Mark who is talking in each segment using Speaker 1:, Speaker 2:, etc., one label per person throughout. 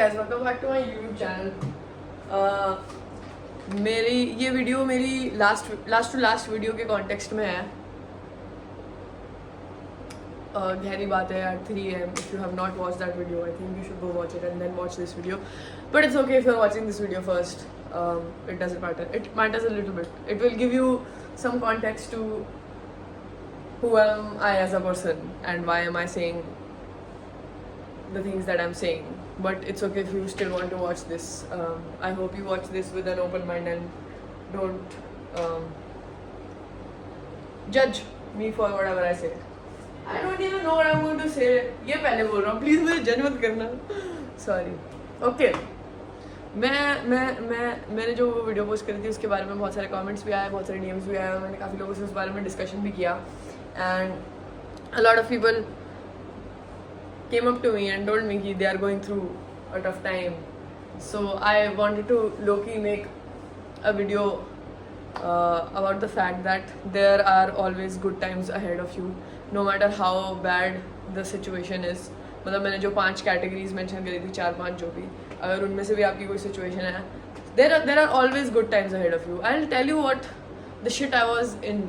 Speaker 1: guys, welcome back to my YouTube channel. मेरी ये video मेरी लास्ट वीडियो के कॉन्टेक्स्ट में है. गहरी बात है यार, 3 AM. If you have not watched that video, I think you should go watch it and then watch this video. But it's okay if you're watching this video first. It doesn't matter. It matters a little bit. It will give you some context to who am I as a person and why am I saying the things that I'm saying. But it's okay if you still want to watch this. I hope you watch this with an open mind and don't judge me for whatever I say. I don't even know what I'm going to say. ये पहले बोल रहा हूँ, please मुझे जज मत करना. Sorry. Okay. मैंने जो वीडियो पोस्ट करी थी उसके बारे में बहुत सारे कमेंट्स भी आए, बहुत सारे DMs भी आए. मैंने काफ़ी लोगों से उस बारे में डिस्कशन भी किया. And a lot of people came up to me and told me that they are going through a tough time. So I wanted to low-key make a video about the fact that there are always good times ahead of you, no matter how bad the situation is. मतलब मैंने जो 5 categories mention करी थी, 4-5 जो भी, अगर उनमें से भी आपकी कोई सिचुएशन है, there are always good times ahead of you. I'll tell you what the shit I was in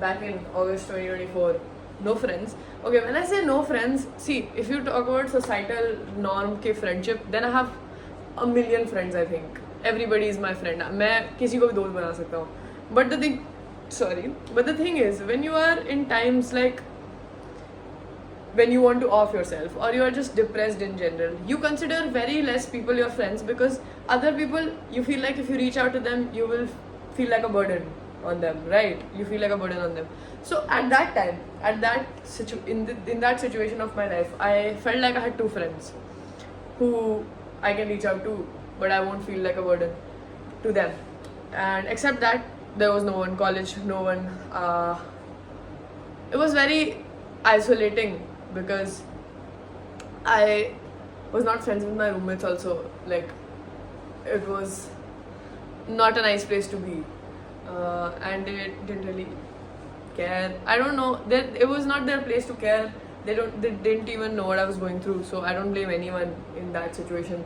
Speaker 1: back in August 2024. No friends. Okay, when I say no friends, see, if you talk about societal norm के friendship, then I have a million friends. I think everybody is my friend. मैं किसी को भी दोस्त बना सकता हूँ. But the thing is, when you are in times like when you want to off yourself or you are just depressed in general, you consider very less people your friends, because other people, you feel like if you reach out to them, you will feel like a burden on them, right? You feel like a burden on them. So at that time, in that situation of my life, I felt like I had 2 friends who I can reach out to, but I won't feel like a burden to them. And except that, there was no one. College, no one. It was very isolating because I was not friends with my roommates also. Like, it was not a nice place to be. And they didn't really care. I don't know. It was not their place to care. They didn't even know what I was going through. So I don't blame anyone in that situation.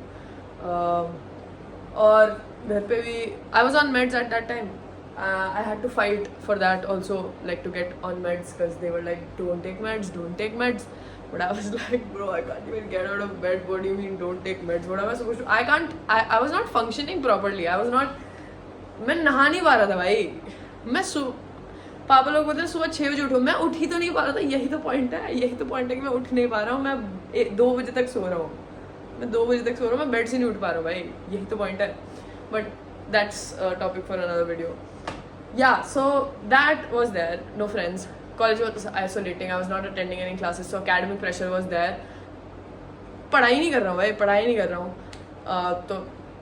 Speaker 1: और घर पे भी I was on meds at that time. I had to fight for that also, like to get on meds, because they were like, don't take meds. But I was like, bro, I can't even get out of bed. What do you mean don't take meds? What am I supposed to? I was not functioning properly. मैं नहा नहीं पा रहा था भाई. मैं पापा लोग बोलते हैं सुबह 6 बजे उठो, मैं उठ ही तो नहीं पा रहा था. यही तो पॉइंट है कि मैं उठ नहीं पा रहा हूँ. मैं 2 बजे तक सो रहा हूँ. मैं बेड से नहीं उठ पा रहा हूँ भाई. यही तो पॉइंट है. But that's topic for another video. Yeah, so that was there. No friends. College was isolating. I was not attending any classes, so academic pressure was there. पढ़ाई नहीं कर रहा हूँ. तो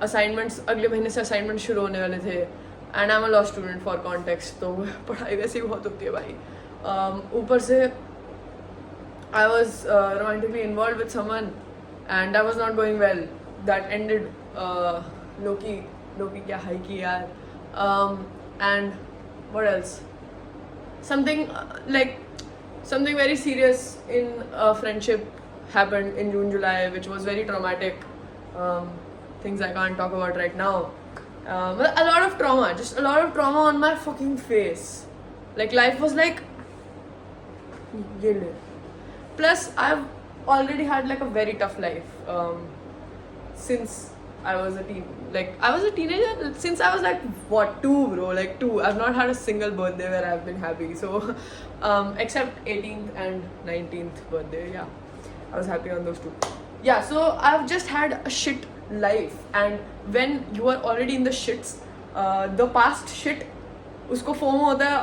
Speaker 1: असाइनमेंट्स, अगले महीने से असाइनमेंट शुरू होने वाले थे. And I am a law student for context, तो पढ़ाई वैसे ही बहुत होती है भाई. ऊपर से I was romantically involved with someone and I was not going well. That ended lowkey क्या हाई की यार. And what else, something very serious in a friendship happened in June-July, which was very traumatic. Things I can't talk about right now. But a lot of trauma on my fucking face. Like, life was like, plus I've already had like a very tough life since I was a teenager. Since I was like 2, bro, like 2. I've not had a single birthday where I've been happy. So except 18th and 19th birthday, yeah, I was happy on those 2. Yeah, so I've just had a shit life, and when you are already in the shits, the past shit उसको FOMO होता है.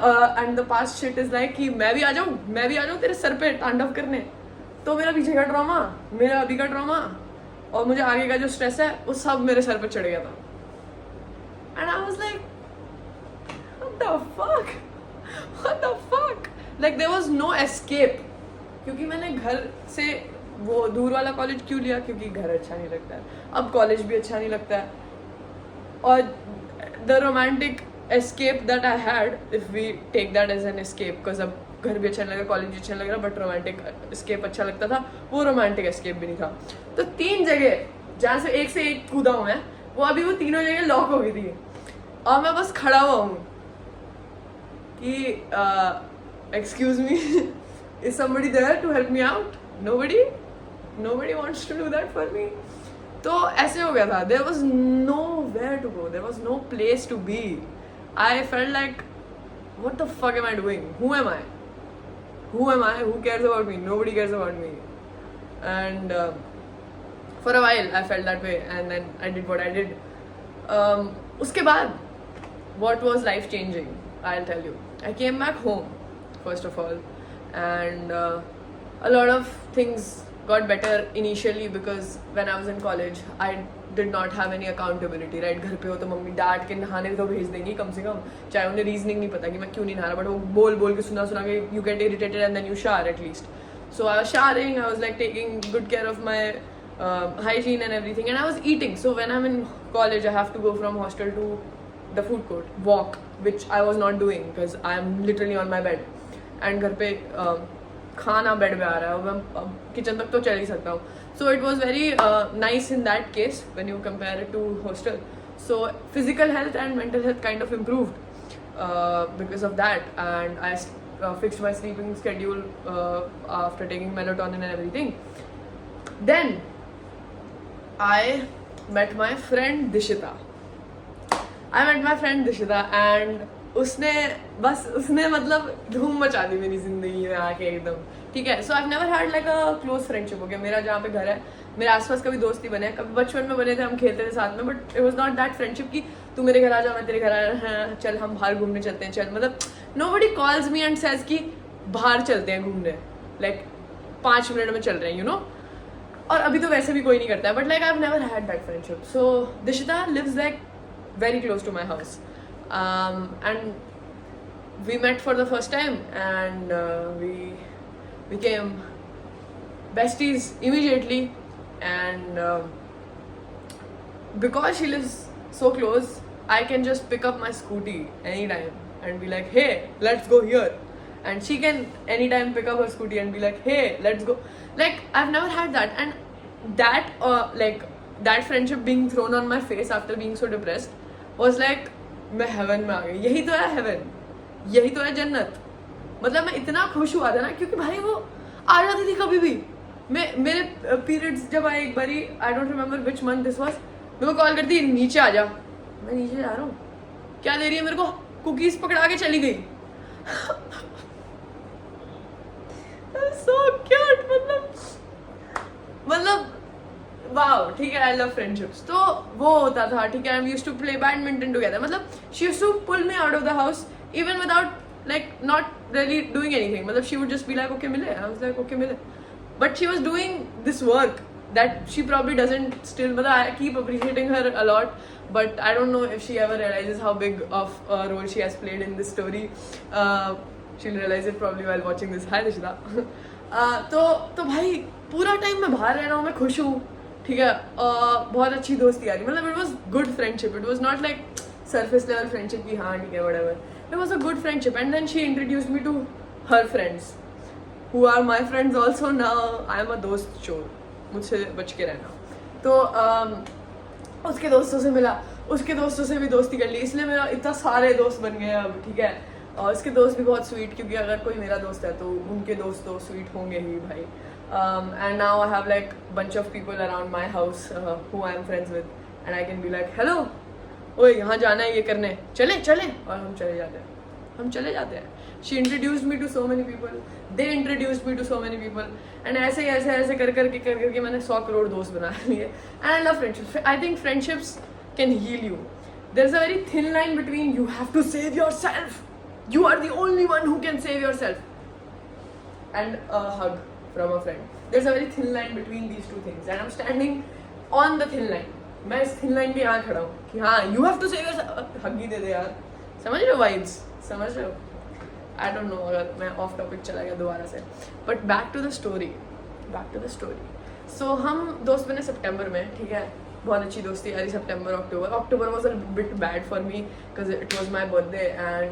Speaker 1: and the past shit is like कि मैं भी आ जाऊँ तेरे sir पे तांडव करने. तो मेरा पीछे का ड्रामा, मेरा अभी का ड्रामा और मुझे आगे का जो स्ट्रेस है वो सब मेरे सर पे चढ़ गया था. and I was like, what the fuck, like there was no escape. क्योंकि मैंने घर से वो दूर वाला कॉलेज क्यों लिया? क्योंकि घर अच्छा नहीं लगता है. अब कॉलेज भी अच्छा नहीं लगता है. और the romantic escape that I had, if we take that as an escape, because अब घर भी अच्छा नहीं लगा, कॉलेज भी अच्छा नहीं लग रहा, बट रोमांटिक एस्केप अच्छा लगता था, वो रोमांटिक एस्केप भी नहीं था. तो 3 जगह जहाँ से एक कूदा हूँ मैं, वो अभी वो तीनों जगह लॉक हो गई थी और मैं बस खड़ा हुआ हूँ कि excuse me, is somebody there to help me out? Nobody wants to do that for me. तो ऐसे हो गया था. There was nowhere to go, there was no place to be. I felt like what the fuck am I doing? Who am I? Who cares about me? Nobody cares about me. And for a while I felt that way, and then I did what I did. Uske baad, what was life changing? I'll tell you. I came back home first of all, and a lot of things got better initially because when I was in college I did not have any accountability, right? घर पे हो तो mummy डांट के नहाने तो भेज देंगी कम से कम, चाहे उन्हें रीजनिंग नहीं पता कि मैं क्यों नहीं नहा रहा, बट वो बोल के सुना के you get irritated and then you shower at least. So I was showering, I was like taking good care of my hygiene and everything, and I was eating. So when I'm in college I have to go from hostel to the food court, walk, which I was not doing because I am literally on my bed, and घर पे खाना bed पे आ रहा है और मैं kitchen तक तो चल ही सकता हूँ. So it was very nice in that case when you compare it to hostel. So physical health and mental health kind of improved because of that, and I fixed my sleeping schedule after taking melatonin and everything. Then I met my friend Dishita. And उसने मतलब धूम मचा दी मेरी जिंदगी में आके एकदम. ठीक है. So I never had like a close friendship. हो गया मेरा जहाँ पे घर है, मेरे आसपास कभी दोस्त ही बने, कभी बचपन में बने थे, हम खेलते थे साथ में, but it was not that friendship कि तू मेरे घर आ जा, मैं तेरे घर आ रहा है, चल हम बाहर घूमने चलते हैं, चल. मतलब nobody calls me and says कि बाहर चलते हैं घूमने, लाइक 5 मिनट में चल रहे हैं, यू नो. और अभी तो वैसे भी कोई नहीं करता है, but like I have never had that friendship. So Dishita lives like very close to my house, and we met for the first time, and we became besties immediately. And because she lives so close, I can just pick up my scooty anytime and be like, hey, let's go here, and she can anytime pick up her scooty and be like, hey, let's go. Like I've never had that, and that friendship being thrown on my face after being so depressed was like मैं haven में आ गई. यही तो है haven, यही तो है जन्नत. मतलब मैं इतना खुश हुआ था ना, क्योंकि भाई वो आ जाती थी कभी भी. मेरे पीरियड्स जब आए एक बारी, I don't remember which month this was, मेरे को कॉल करती, नीचे आ जा. मैं नीचे जा रहा हूँ, क्या दे रही है मेरे को? कुकीज पकड़ा के चली गई. so cute. मतलब वाओ. ठीक है. I love friendships. तो वो होता था. ठीक है. I used to play badminton together. मतलब she used to pull me out of the house even without like not really doing anything. मतलब she would just be like okay मिले. I was like okay मिले, but she was doing this work that she probably doesn't still. But I keep appreciating her a lot, but I don't know if she ever realizes how big of a role she has played in this story. She'll realize it probably while watching this. Hi Dishita. तो भाई पूरा time मैं बाहर रह रहा हूँ, मैं खुश हूँ. ठीक है. बहुत अच्छी दोस्ती आ रही. मतलब it was good friendship. It was not like surface level friendship की हाँ ठीक है whatever. It was a good friendship, and then she introduced me to her friends who are my friends also now. I am a दोस्त चोर, मुझसे बच के रहना. तो उसके दोस्तों से मिला, उसके दोस्तों से भी दोस्ती कर ली, इसलिए मेरा इतना सारे दोस्त बन गए अब. ठीक है. और उसके दोस्त भी बहुत स्वीट, क्योंकि अगर कोई मेरा दोस्त है तो उनके दोस्त तो स्वीट होंगे ही भाई. And now I have like bunch of people around my house who I am friends with, and I can be like, hello, ओए यहाँ जाना है, ये करने, चले, और हम चले जाते हैं. She introduced me to so many people, they introduced me to so many people, and ऐसे कर करके मैंने 100 करोड़ दोस्त बना लिए. And I love friendships. I think friendships can heal you. There's a very thin line between you have to save yourself, you are the only one who can save yourself, and a hug from a friend. There's a very thin line between these two things, and I'm standing on the thin line. मैं इस thin line पे यहाँ खड़ा हूँ कि हाँ you have to save yourself. हग ही दे दे यार. समझ रहे हो vibes? समझ रहे हो? I don't know अगर मैं off topic चला गया दोबारा से. But back to the story. So हम दोस्त बने सितंबर में. ठीक है. बहुत अच्छी दोस्ती यारी. October was a bit bad for me because it was my birthday, and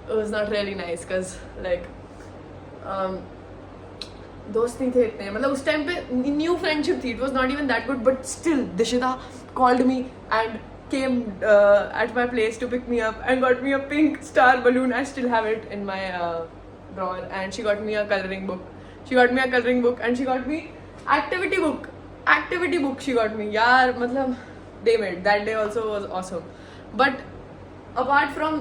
Speaker 1: it was not really nice because like दोस्त नहीं थे इतने, मतलब उस टाइम पे न्यू फ्रेंडशिप थी, it was not even that good, but still Dishita called me and came at my place to pick me up and got me a pink star balloon. I still have it in my drawer. And she got me a coloring book. She got me a coloring book and she got me activity book. Activity book she got me. यार मतलब damn it, that day also was awesome. But apart from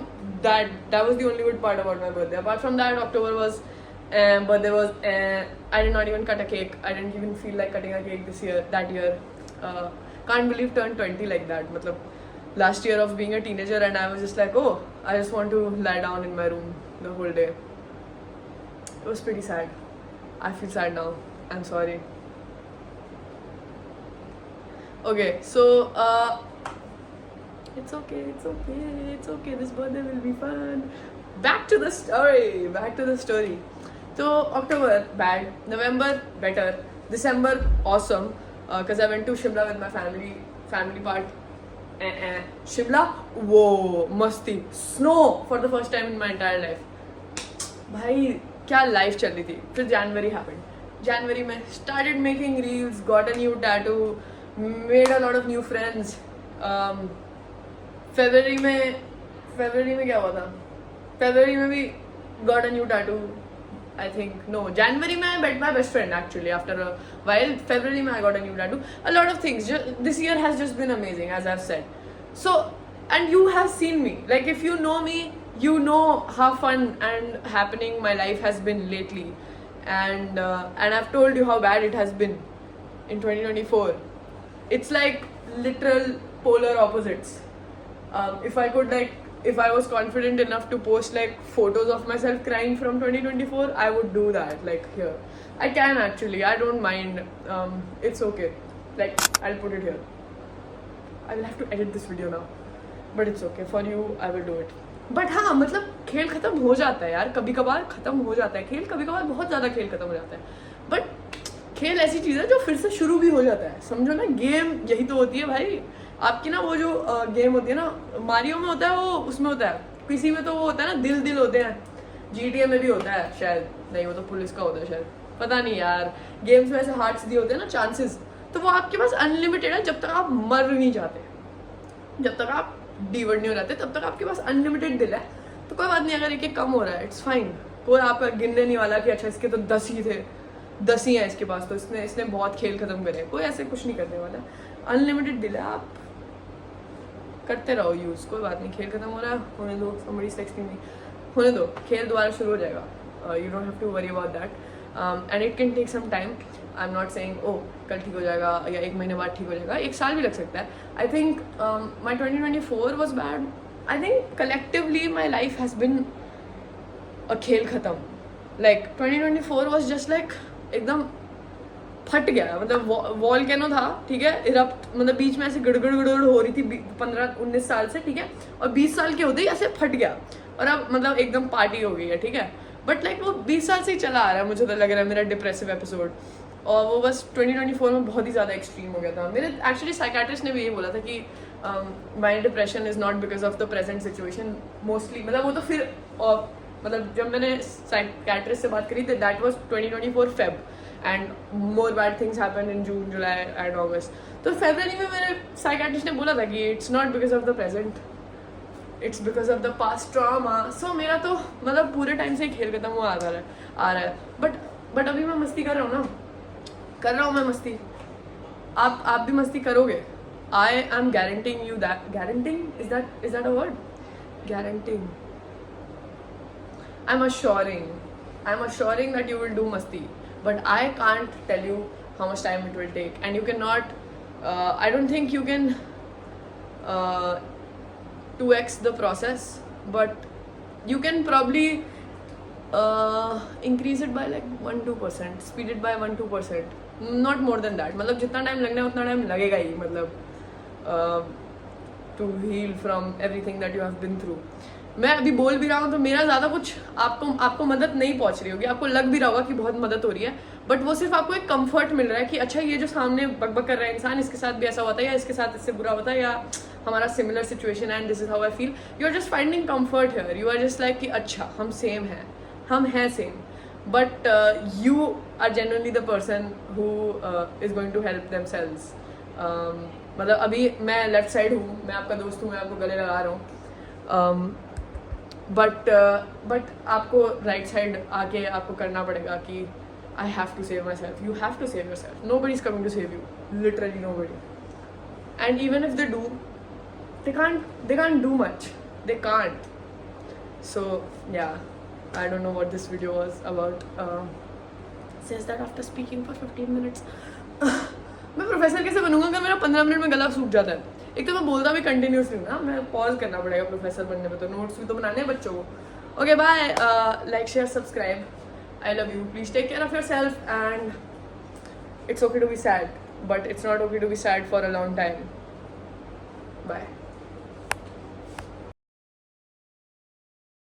Speaker 1: that, that was the only good part about my birthday. Apart from that, October was birthday was I did not even cut a cake. I didn't even feel like cutting a cake that year. Can't believe turned 20 like that. मतलब last year of being a teenager, and I was just like, oh, I just want to lie down in my room the whole day. It was pretty sad. I feel sad now. I'm sorry. Okay, so it's okay. This birthday will be fun. Back to the story. So October bad, November better, December awesome, because I went to Shimla with my family part. Shimla वो मस्ती, snow for the first time in my entire life. भाई क्या life चल रही थी. फिर जनवरी happened. जनवरी में started making reels, got a new tattoo, made a lot of new friends. फरवरी में क्या हुआ था? फरवरी में भी got a new tattoo. I think no, January mein I met my best friend actually after a while. February mein I got a new tattoo. A lot of things. This year has just been amazing, as I've said. So, and you have seen me. Like if you know me, you know how fun and happening my life has been lately. And I've told you how bad it has been in 2024. It's like literal polar opposites. If I was confident enough to post like photos of myself crying from 2024, I would do that. Like here, I can actually. I don't mind. It's okay. Like I'll put it here. I will have to edit this video now, but it's okay for you. I will do it. But हाँ मतलब खेल खत्म हो जाता है यार, कभी कभार खत्म हो जाता है खेल, कभी कभार बहुत ज़्यादा खेल खत्म हो जाता है. बट खेल ऐसी चीज़ है जो फिर से शुरू भी हो जाता है. समझो ना, गेम यही तो होती है भाई आपकी ना. वो जो गेम होती है ना, मारियो में होता है, वो उसमें होता है, पीसी में तो वो होता है ना दिल होते हैं, GTA में भी होता है शायद, नहीं वो तो पुलिस का होता है शायद, पता नहीं यार. गेम्स में ऐसे हार्ट्स दिए होते हैं ना, चांसेस, तो वो आपके पास अनलिमिटेड है. जब तक आप मर नहीं जाते, जब तक आप डिवर्ड नहीं हो जाते, तब तक आपके पास अनलिमिटेड दिल है. तो कोई बात नहीं, अगर एक कम हो रहा है इट्स फाइन. कोई आप गिनने नहीं वाला कि अच्छा इसके तो 10 ही थे, 10 ही हैं इसके पास, तो इसने बहुत खेल खत्म करे. कोई ऐसे कुछ नहीं करने वाला. अनलिमिटेड दिल है, आप करते रहो यूज. कोई बात नहीं, खेल खत्म हो रहा है, होने दो. somebody is texting me, होने दो, खेल दोबारा शुरू हो जाएगा. You don't have to worry about that. And it can take some time. I'm not saying oh कल ठीक हो जाएगा या 1 महीने बाद ठीक हो जाएगा, 1 साल भी लग सकता है. I think my 2024 was bad. I think collectively my life has been a खेल खत्म. Like 2024 was just like एकदम फट गया. मतलब वॉल्केनो था, ठीक है, इरप्ट, मतलब बीच में ऐसे गड़गड़ हो रही थी 15-19 साल से, ठीक है, और 20 साल के होते ही ऐसे फट गया और अब मतलब एकदम पार्टी हो गई है, ठीक है. बट लाइक वो 20 साल से ही चला आ रहा है, मुझे तो लग रहा है, मेरा डिप्रेसिव एपिसोड. और वो बस 2024 में बहुत ही ज़्यादा एक्सट्रीम हो गया था. मेरे एक्चुअली साइकेट्रिस्ट ने भी यही बोला था कि my depression is not because of the present situation mostly. मतलब वो तो फिर मतलब जब मैंने साइकेट्रिस्ट से बात करी तो that was 2024 Feb. And more bad things happen in June, July and August. तो फरवरी में मेरे साइकेट्रिस्ट ने बोला था कि it's not because of the present, it's because of the past trauma. So मेरा तो मतलब पूरे टाइम से ही खेल खत्म हुआ आ रहा है. बट अभी मैं मस्ती कर रहा हूँ मैं मस्ती. आप भी मस्ती करोगे. I am guaranteeing you that. Guaranteeing is that a word? Guaranteeing. I'm assuring that you will do masti, but I can't tell you how much time it will take, and you cannot. I don't think you can 2x the process, but you can probably increase it by like 1-2%, speed it by 1-2%, not more than that. मतलब जितना time लगना है उतना time लगेगा ही, मतलब to heal from everything that you have been through. मैं अभी बोल भी रहा हूँ तो मेरा ज़्यादा कुछ आपको मदद नहीं पहुँच रही होगी, आपको लग भी रहा होगा कि बहुत मदद हो रही है, बट वो सिर्फ आपको एक कंफर्ट मिल रहा है कि अच्छा ये जो सामने बकबक कर रहा है इंसान, इसके साथ भी ऐसा होता है या इसके साथ इससे बुरा होता है या हमारा सिमिलर सिचुएशन है and this is how I feel. You are just finding comfort here. You are just like कि अच्छा हम सेम हैं, हम हैं same. but you are genuinely the person who is going to help themselves. मतलब अभी मैं लेफ्ट साइड हूँ, मैं आपका दोस्त हूँ, मैं आपको गले लगा रहा हूँ, बट आपको राइट साइड आके आपको करना पड़ेगा कि I have to save myself. You have to save yourself. Nobody's coming to save you. Literally nobody. And even if they do, they can't do much. They can't. So yeah, I don't know what this video was about. Says that after speaking for 15 minutes. मैं professor कैसे बनूंगा अगर मेरा 15 minute में गला सूख जाता है? एक तो मैं बोलता भी कंटिन्यूसली हूँ ना, मैं पॉज करना पड़ेगा प्रोफेसर बनने में, तो नोट्स भी तो बनाने हैं बच्चों को. Okay bye, like share subscribe. I love you. Please take care of yourself, and it's okay to be sad, but it's not okay to be sad for a long time. Bye.